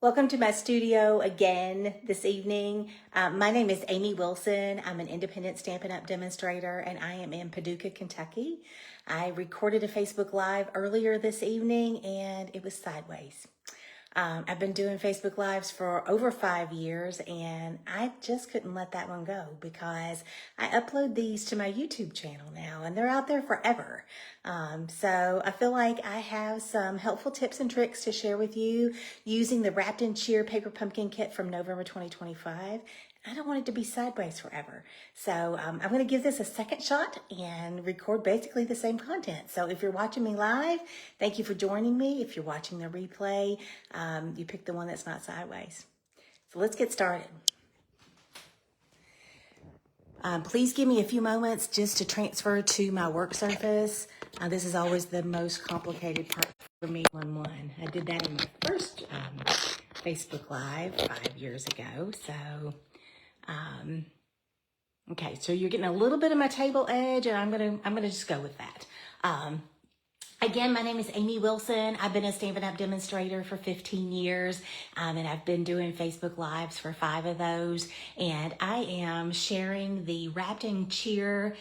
Welcome to my studio again this evening. My name is Amy Wilson. I'm an independent Stampin' Up! Demonstrator and I am in Paducah, Kentucky. I recorded a Facebook Live earlier this evening and it was sideways. I've been doing Facebook Lives for over 5 years and I just couldn't let that one go because I upload these to my YouTube channel now and they're out there forever. So I feel like I have some helpful tips and tricks to share with you using the Wrapped in Cheer Paper Pumpkin Kit from November 2025. I don't want it to be sideways forever. So I'm going to give this a second shot and record basically the same content. So if you're watching me live, thank you for joining me. If you're watching the replay, you pick the one that's not sideways. So let's get started. Please give me a few moments just to transfer to my work surface. This is always the most complicated part for me, one-on-one. I did that in my first Facebook Live 5 years ago. So, okay, so you're getting a little bit of my table edge, and I'm gonna just go with that. Again, my name is Amy Wilson. I've been a Stampin' Up! Demonstrator for 15 years, and I've been doing Facebook Lives for 5 of those. And I am sharing the Wrapped in Cheer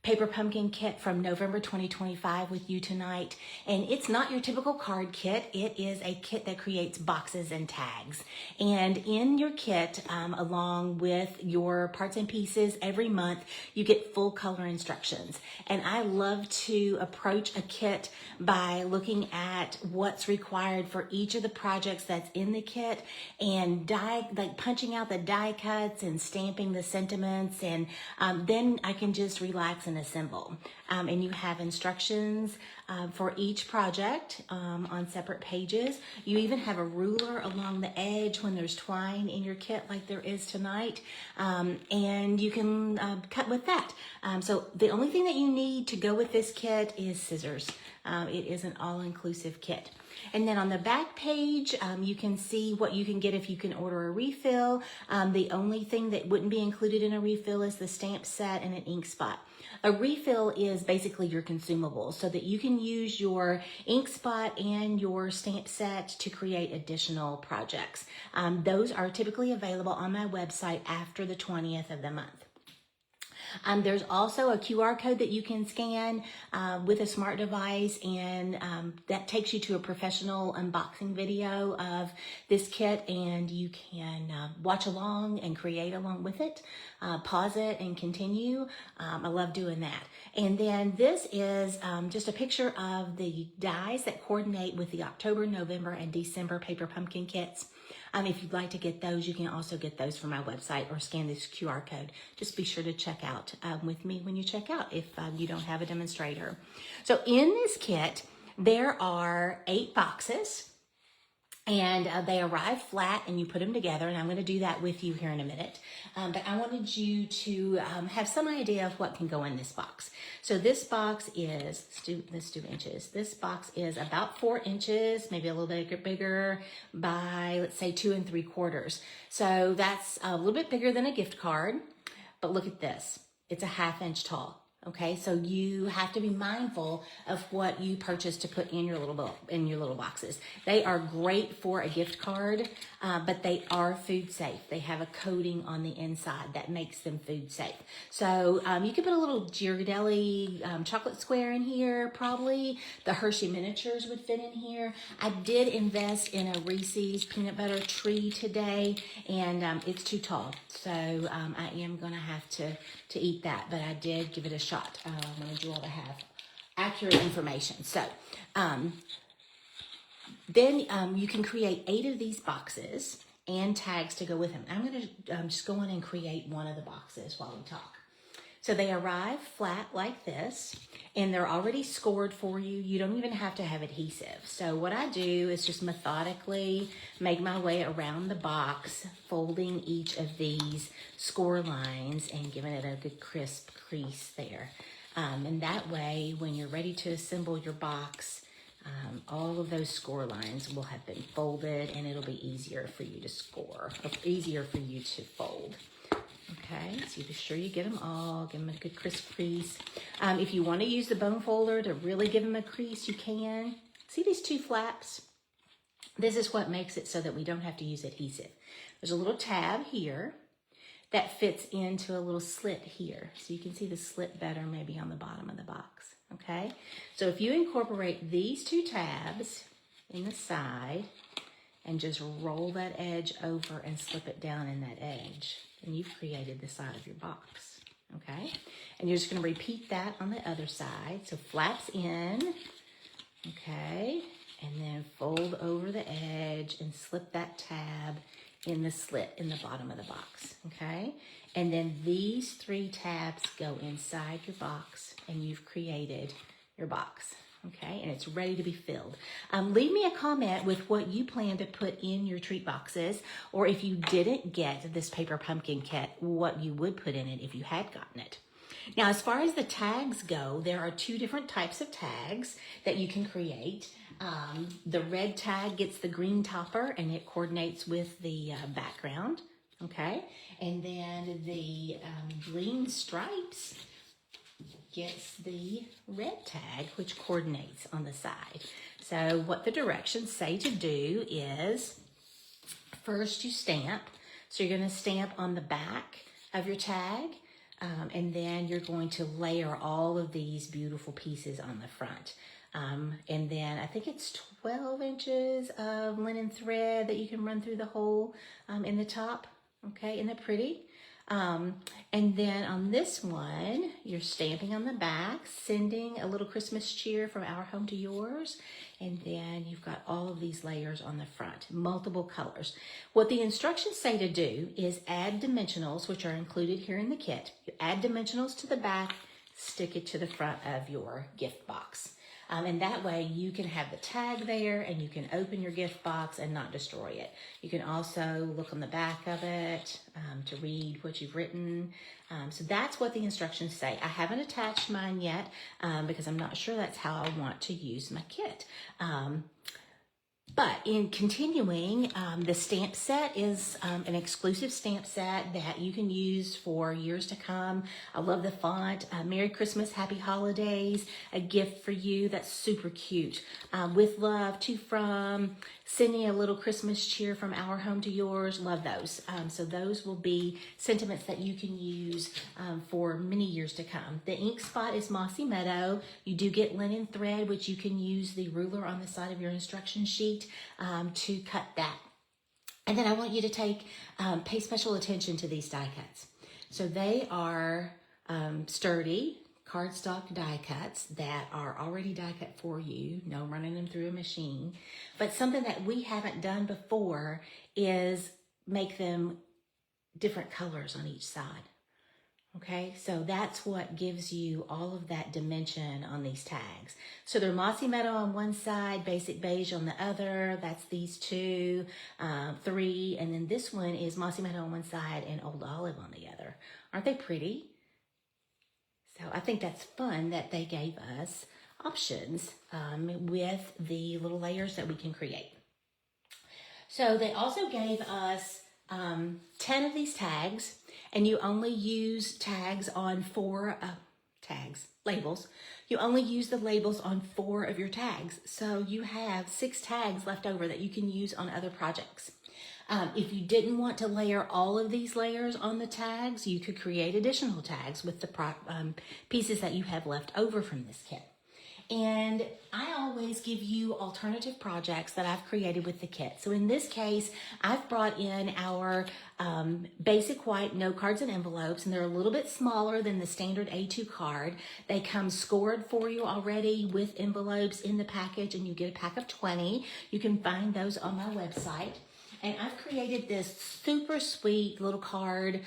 Paper Pumpkin Kit from November 2025 with you tonight. And it's not your typical card kit. It is a kit that creates boxes and tags. And in your kit, along with your parts and pieces, every month you get full color instructions. And I love to approach a kit by looking at what's required for each of the projects that's in the kit and punching out the die cuts and stamping the sentiments. And then I can just relax and assemble. And you have instructions for each project on separate pages. You even have a ruler along the edge when there's twine in your kit like there is tonight. And you can cut with that. So the only thing that you need to go with this kit is scissors. It is an all-inclusive kit. And then on the back page, you can see what you can get if you can order a refill. The only thing that wouldn't be included in a refill is the stamp set and an ink spot. A refill is basically your consumables so that you can use your ink spot and your stamp set to create additional projects. Those are typically available on my website after the 20th of the month. There's also a QR code that you can scan with a smart device, and that takes you to a professional unboxing video of this kit, and you can watch along and create along with it, pause it and continue. I love doing that. And then this is just a picture of the dies that coordinate with the October, November, and December Paper Pumpkin kits. If you'd like to get those, you can also get those from my website or scan this QR code. Just be sure to check out with me when you check out if you don't have a demonstrator. So in this kit, there are 8 boxes. And they arrive flat and you put them together, and I'm going to do that with you here in a minute. But I wanted you to have some idea of what can go in this box. So this box is, let's do inches. This box is about 4 inches, maybe a little bit bigger by, let's say, 2 3/4. So that's a little bit bigger than a gift card. But look at this. It's a 1/2 inch tall. Okay, so you have to be mindful of what you purchase to put in your little boxes. They are great for a gift card, but they are food safe. They have a coating on the inside that makes them food safe. So you could put a little Ghirardelli chocolate square in here, probably. The Hershey miniatures would fit in here. I did invest in a Reese's peanut butter tree today, and it's too tall. So I am gonna have to eat that, but I did give it a shot. I wanted you all to have accurate information. So then you can create 8 of these boxes and tags to go with them. I'm going to just go in and create one of the boxes while we talk. So they arrive flat like this, and they're already scored for you. You don't even have to have adhesive. So what I do is just methodically make my way around the box, folding each of these score lines and giving it a good crisp crease there. And that way, when you're ready to assemble your box, all of those score lines will have been folded, and it'll be easier for you to score, or easier for you to fold. Okay, so you be sure you get them all, give them a good crisp crease. If you want to use the bone folder to really give them a crease, you can. See these 2 flaps? This is what makes it so that we don't have to use adhesive. There's a little tab here that fits into a little slit here. So you can see the slit better maybe on the bottom of the box, okay? So if you incorporate these two tabs in the side and just roll that edge over and slip it down in that edge, then you've created the side of your box, okay? And you're just gonna repeat that on the other side. So flaps in, okay? And then fold over the edge and slip that tab in the slit in the bottom of the box, okay? And then these 3 tabs go inside your box and you've created your box, okay? And it's ready to be filled. Leave me a comment with what you plan to put in your treat boxes, or if you didn't get this paper pumpkin kit, what you would put in it if you had gotten it. Now, as far as the tags go, there are 2 different types of tags that you can create. The red tag gets the green topper and it coordinates with the background, okay? And then the green stripes gets the red tag, which coordinates on the side. So what the directions say to do is, first you stamp. So you're gonna stamp on the back of your tag, and then you're going to layer all of these beautiful pieces on the front. And then I think it's 12 inches of linen thread that you can run through the hole in the top, okay? Isn't that pretty? And then on this one, you're stamping on the back, sending a little Christmas cheer from our home to yours. And then you've got all of these layers on the front, multiple colors. What the instructions say to do is add dimensionals, which are included here in the kit. You add dimensionals to the back, stick it to the front of your gift box. And that way you can have the tag there and you can open your gift box and not destroy it. You can also look on the back of it to read what you've written. So that's what the instructions say. I haven't attached mine yet because I'm not sure that's how I want to use my kit. But in continuing, the stamp set is an exclusive stamp set that you can use for years to come. I love the font. Merry Christmas, Happy Holidays, a gift for you. That's super cute. With love, to from, sending a little Christmas cheer from our home to yours. Love those. So those will be sentiments that you can use for many years to come. The ink spot is Mossy Meadow. You do get linen thread, which you can use the ruler on the side of your instruction sheet to cut that. And then I want you to pay special attention to these die cuts. So they are sturdy cardstock die cuts that are already die cut for you, no running them through a machine. But something that we haven't done before is make them different colors on each side. Okay, so that's what gives you all of that dimension on these tags. So they're Mossy Meadow on one side, Basic Beige on the other. That's these 2, 3, and then this one is Mossy Meadow on one side and Old Olive on the other. Aren't they pretty? So I think that's fun that they gave us options with the little layers that we can create. So they also gave us 10 of these tags, and you only use tags on 4 labels. You only use the labels on 4 of your tags. So you have 6 tags left over that you can use on other projects. If you didn't want to layer all of these layers on the tags, you could create additional tags with the pieces that you have left over from this kit. And I always give you alternative projects that I've created with the kit. So in this case, I've brought in our basic white note cards and envelopes, and they're a little bit smaller than the standard A2 card. They come scored for you already with envelopes in the package, and you get a pack of 20. You can find those on my website. And I've created this super sweet little card,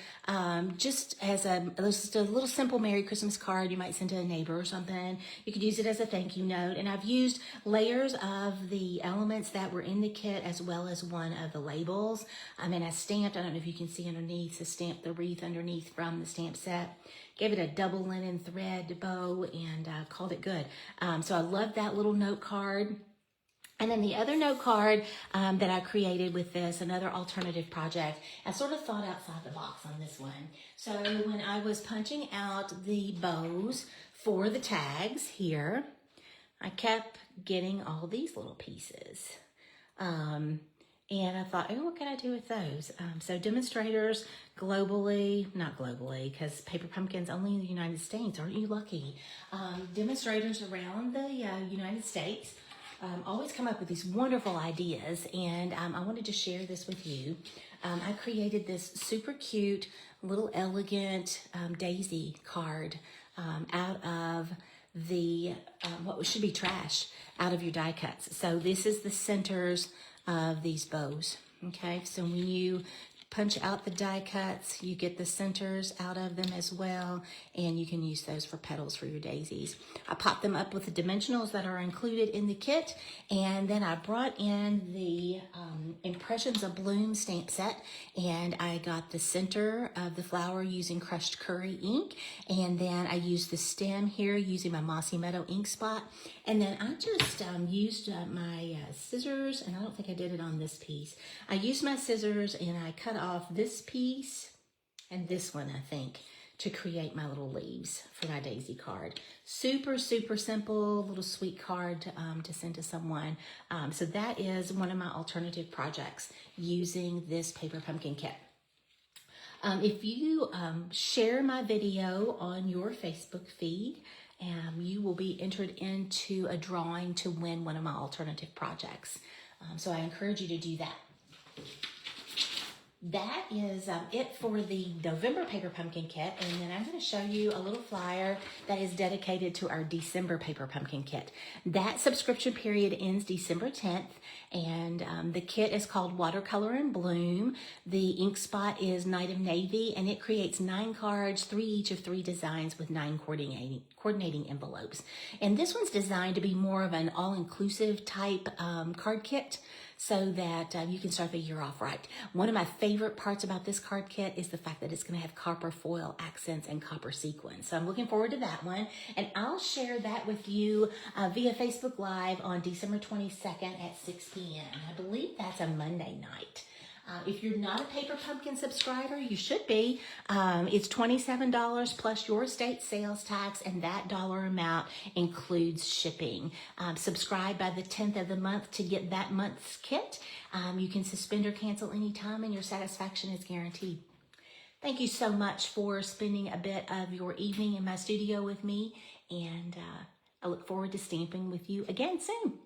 just as a little simple Merry Christmas card you might send to a neighbor or something. You could use it as a thank you note. And I've used layers of the elements that were in the kit as well as one of the labels. And I stamped, I don't know if you can see underneath, I stamped the wreath underneath from the stamp set. Gave it a double linen thread bow and called it good. So I love that little note card. And then the other note card that I created with this, another alternative project, I sort of thought outside the box on this one. So when I was punching out the bows for the tags here, I kept getting all these little pieces And I thought, oh, what can I do with those? So demonstrators globally, not globally, because Paper Pumpkin's only in the United States. Aren't you lucky? Demonstrators around the United States always come up with these wonderful ideas, and I wanted to share this with you. I created this super cute, little elegant daisy card out of the what should be trash out of your die cuts. So this is the centers of these bows. Okay, so when you punch out the die cuts, you get the centers out of them as well, and you can use those for petals for your daisies. I popped them up with the dimensionals that are included in the kit, and then I brought in the Impressions of Bloom stamp set, and I got the center of the flower using crushed curry ink, and then I used the stem here using my Mossy Meadow ink spot, and then I just used my scissors, and I don't think I did it on this piece. I used my scissors and I cut off this piece and this one, I think, to create my little leaves for my daisy card. Super, super simple, little sweet card to send to someone. So that is one of my alternative projects using this Paper Pumpkin kit. If you share my video on your Facebook feed, you will be entered into a drawing to win one of my alternative projects. So I encourage you to do that. That is it for the November Paper Pumpkin kit, and then I'm going to show you a little flyer that is dedicated to our December Paper Pumpkin kit. That subscription period ends December 10th, and the kit is called Watercolor in Bloom. The ink spot is Night of Navy, and it creates 9 cards, 3 each of 3 designs with 9 coordinating envelopes. And this one's designed to be more of an all-inclusive type card kit, so that you can start the year off right. One of my favorite parts about this card kit is the fact that it's going to have copper foil accents and copper sequins. So I'm looking forward to that one. And I'll share that with you via Facebook Live on December 22nd at 6 p.m. I believe that's a Monday night. If you're not a Paper Pumpkin subscriber, you should be. It's $27 plus your state sales tax, and that dollar amount includes shipping. Subscribe by the 10th of the month to get that month's kit. You can suspend or cancel anytime, and your satisfaction is guaranteed. Thank you so much for spending a bit of your evening in my studio with me, and I look forward to stamping with you again soon.